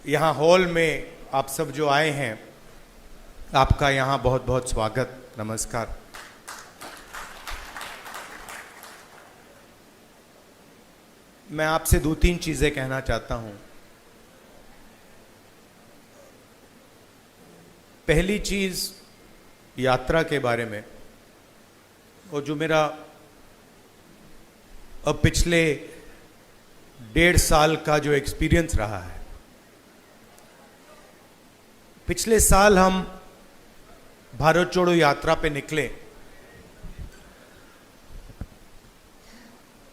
यहाँ हॉल में आप सब जो आए हैं, आपका यहाँ बहुत बहुत स्वागत, नमस्कार। मैं आपसे दो तीन चीज़ें कहना चाहता हूँ। पहली चीज़ यात्रा के बारे में, और जो मेरा अब पिछले 1.5 साल का जो एक्सपीरियंस रहा है। पिछले साल हम भारत जोड़ो यात्रा पे निकले।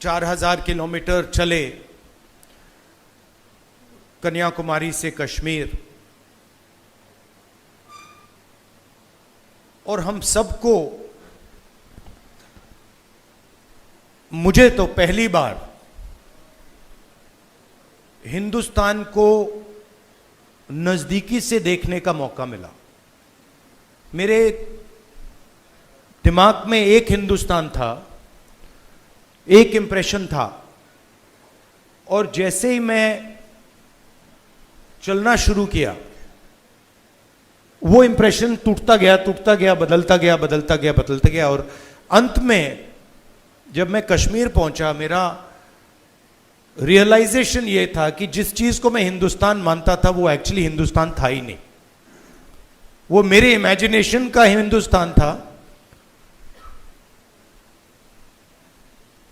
4000 किलोमीटर चले, कन्याकुमारी से कश्मीर, और हम सबको, मुझे तो पहली बार हिंदुस्तान को नजदीकी से देखने का मौका मिला। मेरे दिमाग में एक हिंदुस्तान था, एक इंप्रेशन था, और जैसे ही मैं चलना शुरू किया, वो इंप्रेशन टूटता गया, बदलता गया, और अंत में जब मैं कश्मीर पहुंचा, मेरा रियलाइजेशन ये था कि जिस चीज को मैं हिंदुस्तान मानता था वो एक्चुअली हिंदुस्तान था ही नहीं। वो मेरे इमेजिनेशन का हिंदुस्तान था,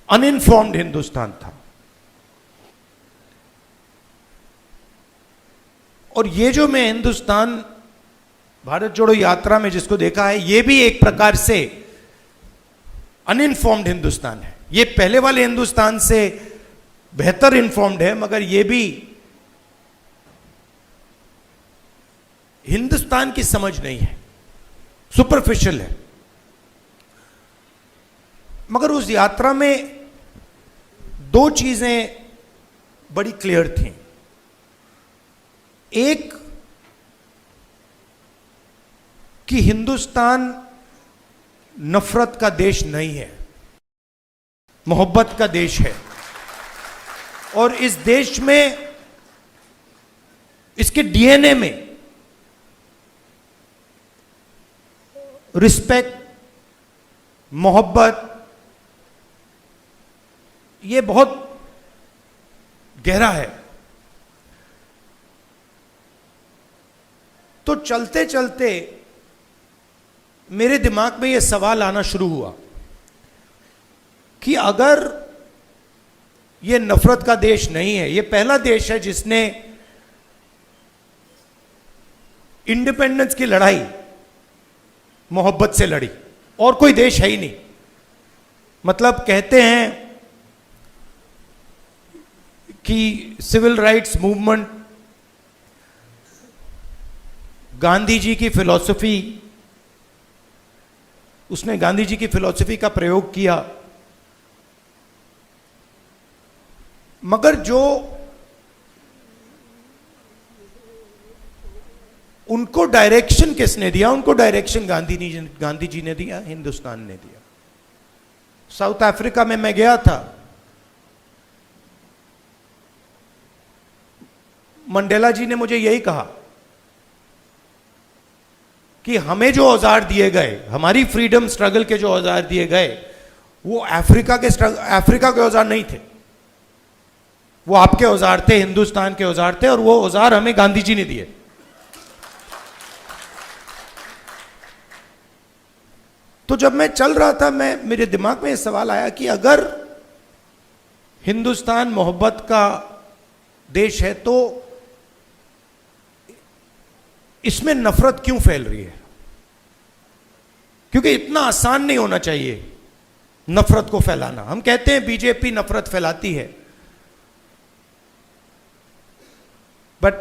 अनइन्फॉर्म्ड हिंदुस्तान था। और ये जो मैं हिंदुस्तान भारत जोड़ो यात्रा में जिसको देखा है, ये भी एक प्रकार से अनइन्फॉर्म्ड हिंदुस्तान है। ये पहले वाले हिंदुस्तान से बेहतर इन्फॉर्म्ड है, मगर ये भी हिंदुस्तान की समझ नहीं है, सुपरफिशियल है। मगर उस यात्रा में दो चीजें बड़ी क्लियर थी। एक कि हिंदुस्तान नफरत का देश नहीं है, मोहब्बत का देश है। और इस देश में, इसके डीएनए में रिस्पेक्ट, मोहब्बत, ये बहुत गहरा है। तो चलते चलते मेरे दिमाग में यह सवाल आना शुरू हुआ कि अगर ये नफरत का देश नहीं है, ये पहला देश है जिसने इंडिपेंडेंस की लड़ाई मोहब्बत से लड़ी, और कोई देश है ही नहीं। मतलब कहते हैं कि civil rights movement, Gandhi ji की फिलॉसफी, उसने गांधी जी की फिलॉसफी का प्रयोग किया, मगर जो उनको डायरेक्शन किसने दिया? उनको डायरेक्शन गांधी जी ने दिया, हिंदुस्तान ने दिया। साउथ अफ्रीका में मैं गया था, मंडेला जी ने मुझे यही कहा कि हमें जो औजार दिए गए, हमारी फ्रीडम स्ट्रगल के जो औजार दिए गए, वो अफ्रीका के औजार नहीं थे, वो आपके औजार थे, हिंदुस्तान के औजार थे, और वो औजार हमें गांधी जी ने दिए। तो जब मैं चल रहा था, मेरे दिमाग में यह सवाल आया कि अगर हिंदुस्तान मोहब्बत का देश है, तो इसमें नफरत क्यों फैल रही है? क्योंकि इतना आसान नहीं होना चाहिए नफरत को फैलाना। हम कहते हैं बीजेपी नफरत फैलाती है, बट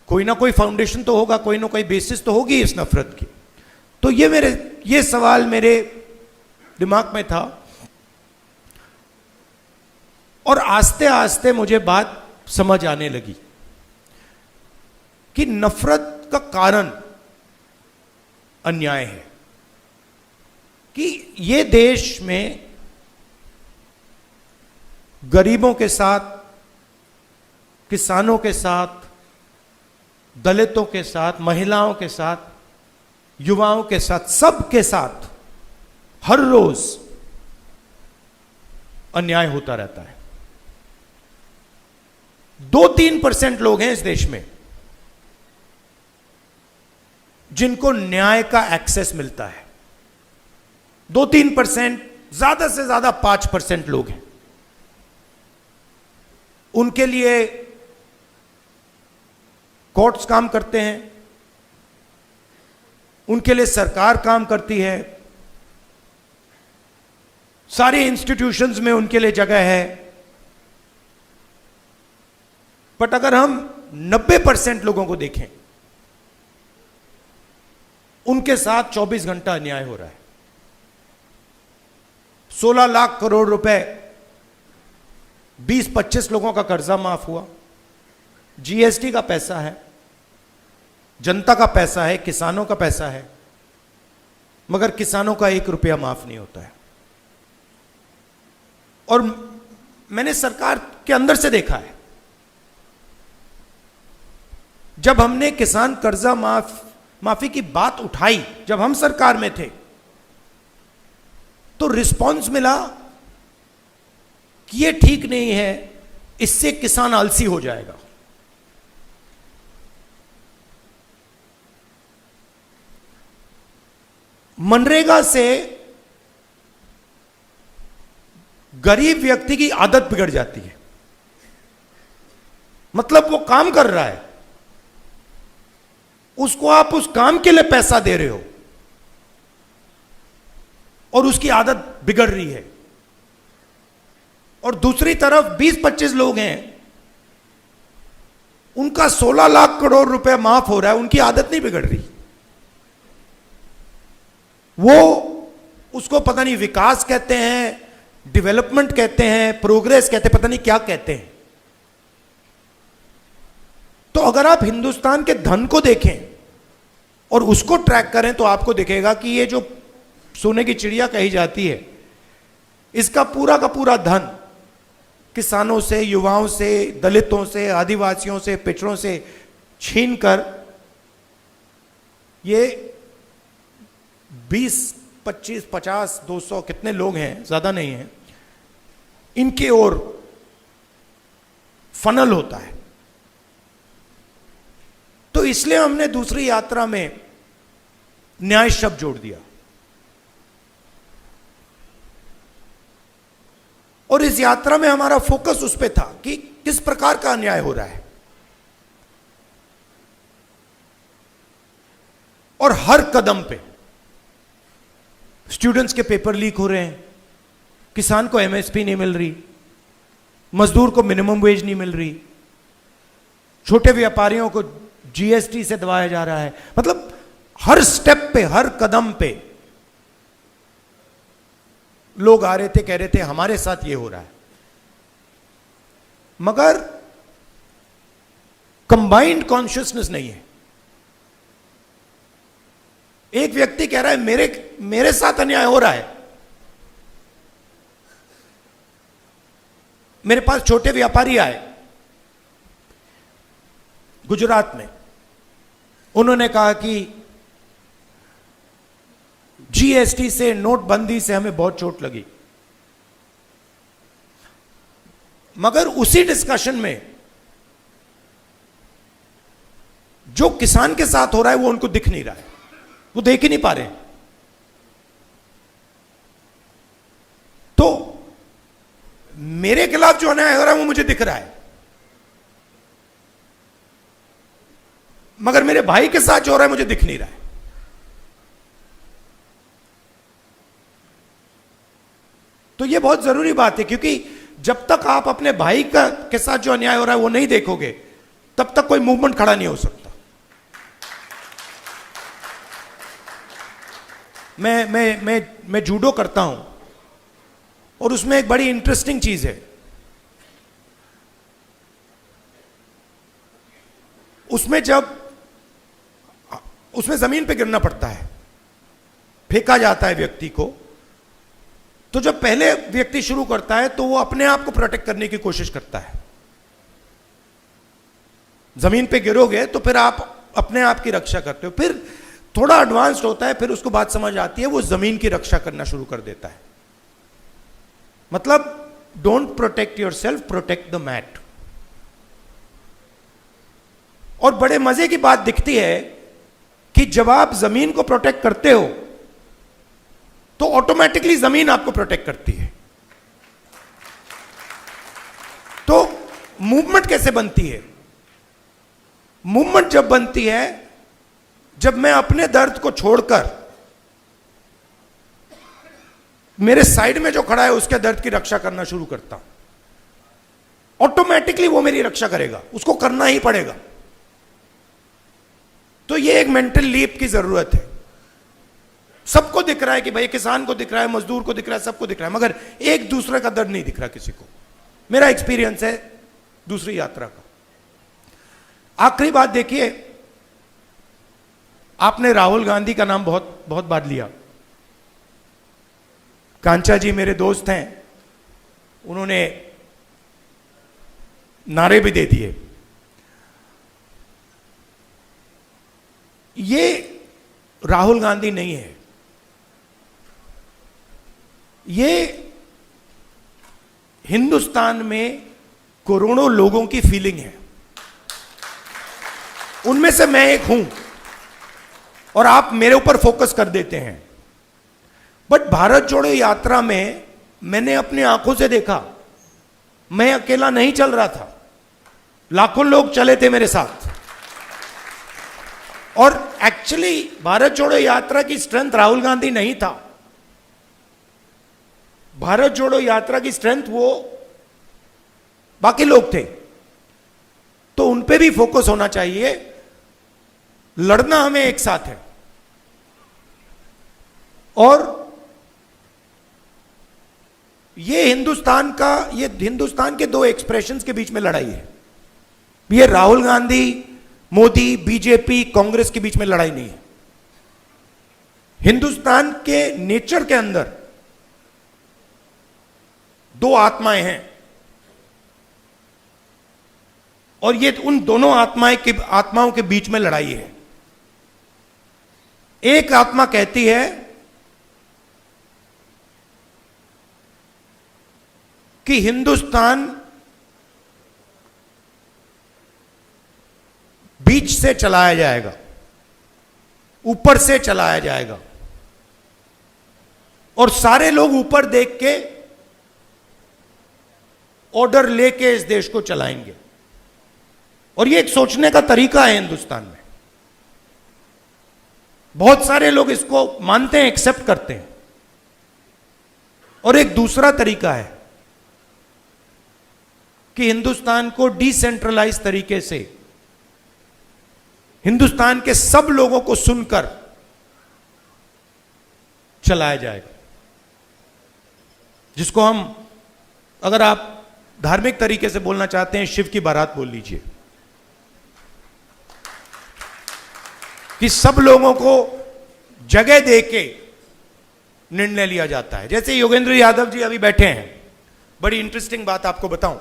कोई ना कोई फाउंडेशन तो होगा, कोई ना कोई बेसिस तो होगी इस नफरत की। तो ये सवाल मेरे दिमाग में था, और आस्ते आस्ते मुझे बात समझ आने लगी कि नफरत का कारण अन्याय है। कि ये देश में गरीबों के साथ, किसानों के साथ, दलितों के साथ, महिलाओं के साथ, युवाओं के साथ, सबके साथ हर रोज अन्याय होता रहता है। 2-3% लोग हैं इस देश में जिनको न्याय का एक्सेस मिलता है। 2-3%, ज्यादा से ज्यादा 5% लोग हैं। उनके लिए कोर्ट्स काम करते हैं, उनके लिए सरकार काम करती है, सारे इंस्टीट्यूशंस में उनके लिए जगह है। बट अगर हम 90% लोगों को देखें, उनके साथ 24 घंटा अन्याय हो रहा है। 16 लाख करोड़ रुपए 20-25 लोगों का कर्जा माफ हुआ। जीएसटी का पैसा है, जनता का पैसा है, किसानों का पैसा है, मगर किसानों का 1 रुपया माफ नहीं होता है। और मैंने सरकार के अंदर से देखा है, जब हमने किसान कर्जा माफी की बात उठाई, जब हम सरकार में थे, तो रिस्पॉन्स मिला कि यह ठीक नहीं है, इससे किसान आलसी हो जाएगा। मनरेगा से गरीब व्यक्ति की आदत बिगड़ जाती है। मतलब वो काम कर रहा है, उसको आप उस काम के लिए पैसा दे रहे हो और उसकी आदत बिगड़ रही है। और दूसरी तरफ 20-25 लोग हैं, उनका 16 लाख करोड़ रुपए माफ हो रहा है, उनकी आदत नहीं बिगड़ रही। वो उसको पता नहीं विकास कहते हैं, डेवलपमेंट कहते हैं, प्रोग्रेस कहते हैं, पता नहीं क्या कहते हैं। तो अगर आप हिंदुस्तान के धन को देखें और उसको ट्रैक करें तो आपको दिखेगा कि ये जो सोने की चिड़िया कही जाती है, इसका पूरा का पूरा धन किसानों से, युवाओं से, दलितों से, आदिवासियों से, पिछड़ों से छीन कर ये 20, 25, 50, 200 कितने लोग हैं, ज्यादा नहीं है, इनके ओर फनल होता है। तो इसलिए हमने दूसरी यात्रा में न्याय शब्द जोड़ दिया। और इस यात्रा में हमारा फोकस उस पे था कि किस प्रकार का अन्याय हो रहा है। और हर कदम पे स्टूडेंट्स के पेपर लीक हो रहे हैं, किसान को एमएसपी नहीं मिल रही, मजदूर को मिनिमम वेज नहीं मिल रही, छोटे व्यापारियों को जीएसटी से दबाया जा रहा है। मतलब हर स्टेप पे, हर कदम पे लोग आ रहे थे, कह रहे थे हमारे साथ ये हो रहा है। मगर कंबाइंड कॉन्शियसनेस नहीं है। एक व्यक्ति कह रहा है मेरे साथ अन्याय हो रहा है। मेरे पास छोटे व्यापारी आए गुजरात में, उन्होंने कहा कि जीएसटी से, नोटबंदी से हमें बहुत चोट लगी। मगर उसी डिस्कशन में जो किसान के साथ हो रहा है वो उनको दिख नहीं रहा है, वो देख ही नहीं पा रहे। तो मेरे खिलाफ जो अन्याय हो रहा है वो मुझे दिख रहा है, मगर मेरे भाई के साथ जो हो रहा है मुझे दिख नहीं रहा है। तो यह बहुत जरूरी बात है, क्योंकि जब तक आप अपने भाई के साथ जो अन्याय हो रहा है वो नहीं देखोगे, तब तक कोई मूवमेंट खड़ा नहीं हो सकता। मैं जूडो करता हूं और उसमें एक बड़ी इंटरेस्टिंग चीज है। उसमें जमीन पे गिरना पड़ता है, फेंका जाता है व्यक्ति को। तो जब पहले व्यक्ति शुरू करता है तो वो अपने आप को प्रोटेक्ट करने की कोशिश करता है, जमीन पे गिरोगे तो फिर आप अपने आप की रक्षा करते हो। फिर थोड़ा एडवांस्ड होता है, फिर उसको बात समझ आती है, वो जमीन की रक्षा करना शुरू कर देता है। मतलब don't protect yourself, protect the mat. और बड़े मजे की बात दिखती है कि जब आप जमीन को प्रोटेक्ट करते हो तो ऑटोमेटिकली जमीन आपको प्रोटेक्ट करती है। तो मूवमेंट कैसे बनती है? मूवमेंट जब बनती है जब मैं अपने दर्द को छोड़कर मेरे साइड में जो खड़ा है उसके दर्द की रक्षा करना शुरू करता हूं। ऑटोमेटिकली वो मेरी रक्षा करेगा, उसको करना ही पड़ेगा। तो ये एक मेंटल लीप की जरूरत है। सबको दिख रहा है कि भाई किसान को दिख रहा है, मजदूर को दिख रहा है, सबको दिख रहा है, मगर एक दूसरे का दर्द नहीं दिख रहा किसी को। मेरा एक्सपीरियंस है दूसरी यात्रा का। आखिरी बात देखिए, आपने राहुल गांधी का नाम बहुत बहुत बार लिया। कांचा जी मेरे दोस्त हैं, उन्होंने नारे भी दे दिए। ये राहुल गांधी नहीं है, ये हिंदुस्तान में करोड़ों लोगों की फीलिंग है। उनमें से मैं एक हूं और आप मेरे ऊपर फोकस कर देते हैं। बट भारत जोड़ो यात्रा में मैंने अपनी आंखों से देखा, मैं अकेला नहीं चल रहा था, लाखों लोग चले थे मेरे साथ। और एक्चुअली भारत जोड़ो यात्रा की स्ट्रेंथ राहुल गांधी नहीं था। भारत जोड़ो यात्रा की स्ट्रेंथ वो बाकी लोग थे। तो उन पे भी फोकस होना चाहिए। लड़ना हमें एक साथ है। और ये हिंदुस्तान के दो एक्सप्रेशंस के बीच में लड़ाई है। ये राहुल गांधी, मोदी, बीजेपी, कांग्रेस के बीच में लड़ाई नहीं है। हिंदुस्तान के नेचर के अंदर दो आत्माएं हैं और ये उन दोनों आत्माओं के बीच में लड़ाई है। एक आत्मा कहती है कि हिंदुस्तान बीच से चलाया जाएगा, ऊपर से चलाया जाएगा और सारे लोग ऊपर देख के ऑर्डर लेके इस देश को चलाएंगे। और ये एक सोचने का तरीका है हिंदुस्तान में। बहुत सारे लोग इसको मानते हैं, एक्सेप्ट करते हैं। और एक दूसरा तरीका है कि हिंदुस्तान को डिसेंट्रलाइज तरीके से हिंदुस्तान के सब लोगों को सुनकर चलाया जाएगा, जिसको हम, अगर आप धार्मिक तरीके से बोलना चाहते हैं, शिव की बारात बोल लीजिए। कि सब लोगों को जगह देके निर्णय लिया जाता है। जैसे योगेंद्र यादव जी अभी बैठे हैं, बड़ी इंटरेस्टिंग बात आपको बताऊं।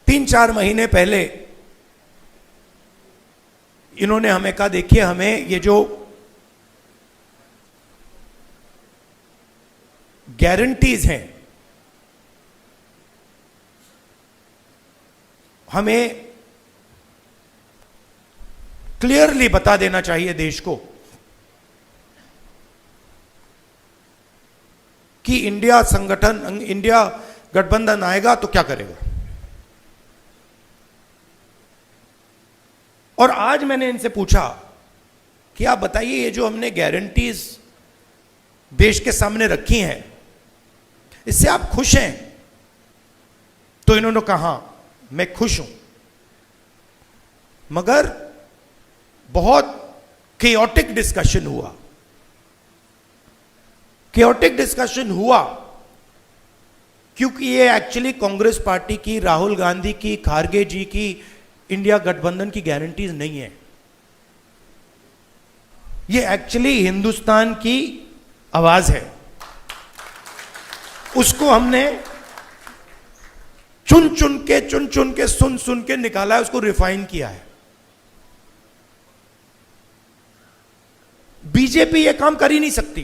3-4 महीने पहले इन्होंने हमें कहा, देखिए हमें ये जो गारंटीज हैं, हमें क्लियरली बता देना चाहिए देश को कि इंडिया गठबंधन आएगा तो क्या करेगा। और आज मैंने इनसे पूछा कि आप बताइए, ये जो हमने गारंटीज देश के सामने रखी हैं, इससे आप खुश हैं? तो इन्होंने कहा मैं खुश हूं, मगर बहुत केओटिक डिस्कशन हुआ। केओटिक डिस्कशन हुआ क्योंकि ये एक्चुअली कांग्रेस पार्टी की, राहुल गांधी की, खारगे जी की इंडिया गठबंधन की गारंटीज नहीं है। ये एक्चुअली हिंदुस्तान की आवाज है। उसको हमने चुन चुन के सुन के निकाला है, उसको रिफाइन किया है। बीजेपी ये काम कर ही नहीं सकती,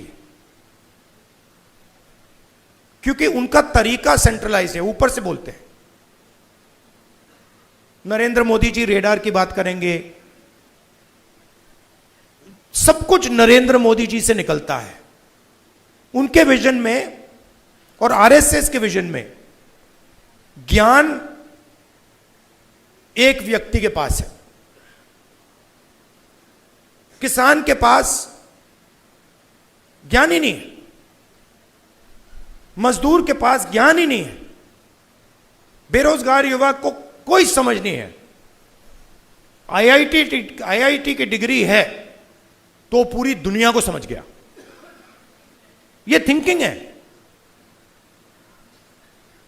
क्योंकि उनका तरीका सेंट्रलाइज है, ऊपर से बोलते हैं। नरेंद्र मोदी जी रेडार की बात करेंगे, सब कुछ नरेंद्र मोदी जी से निकलता है। उनके विजन में और आरएसएस के विजन में ज्ञान एक व्यक्ति के पास है, किसान के पास ज्ञान ही नहीं है, मजदूर के पास ज्ञान ही नहीं है, बेरोजगार युवा को कोई समझ नहीं है। आईआईटी की डिग्री है तो पूरी दुनिया को समझ गया, यह थिंकिंग है।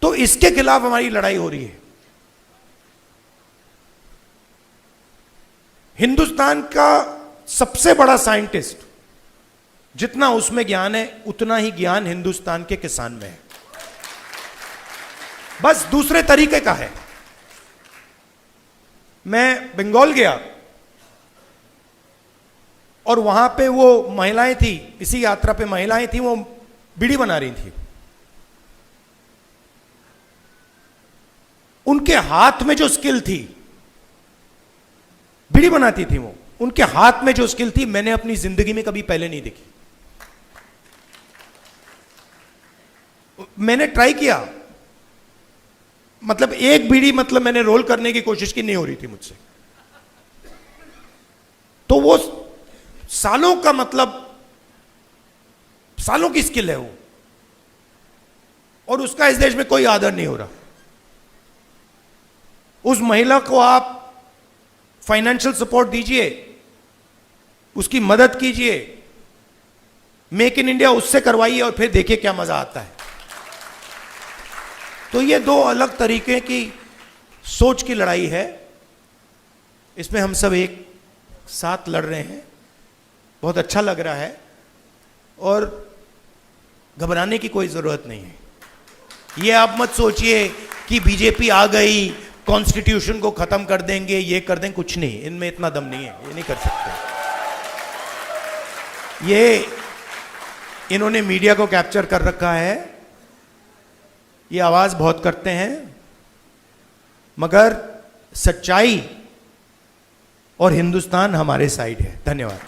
तो इसके खिलाफ हमारी लड़ाई हो रही है। हिंदुस्तान का सबसे बड़ा साइंटिस्ट, जितना उसमें ज्ञान है उतना ही ज्ञान हिंदुस्तान के किसान में है, बस दूसरे तरीके का है। मैं बंगाल गया और वहां पे वो महिलाएं थी, इसी यात्रा पे महिलाएं थी, वो बीड़ी बना रही थी। उनके हाथ में जो स्किल थी, बीड़ी बनाती थी वो, उनके हाथ में जो स्किल थी मैंने अपनी जिंदगी में कभी पहले नहीं देखी। मैंने ट्राई किया, मतलब एक बीड़ी मतलब मैंने रोल करने की कोशिश की, नहीं हो रही थी मुझसे। तो वो सालों का, मतलब सालों की स्किल है वो, और उसका इस देश में कोई आदर नहीं हो रहा। उस महिला को आप फाइनेंशियल सपोर्ट दीजिए, उसकी मदद कीजिए, मेक इन इंडिया उससे करवाइए और फिर देखिए क्या मजा आता है। तो ये दो अलग तरीके की सोच की लड़ाई है, इसमें हम सब एक साथ लड़ रहे हैं। बहुत अच्छा लग रहा है और घबराने की कोई जरूरत नहीं है। ये आप मत सोचिए कि बीजेपी आ गई, कॉन्स्टिट्यूशन को खत्म कर देंगे, ये कर देंगे, कुछ नहीं, इनमें इतना दम नहीं है, ये नहीं कर सकते। ये इन्होंने मीडिया को कैप्चर कर रखा है, ये आवाज बहुत करते हैं, मगर सच्चाई और हिंदुस्तान हमारे साइड है। धन्यवाद।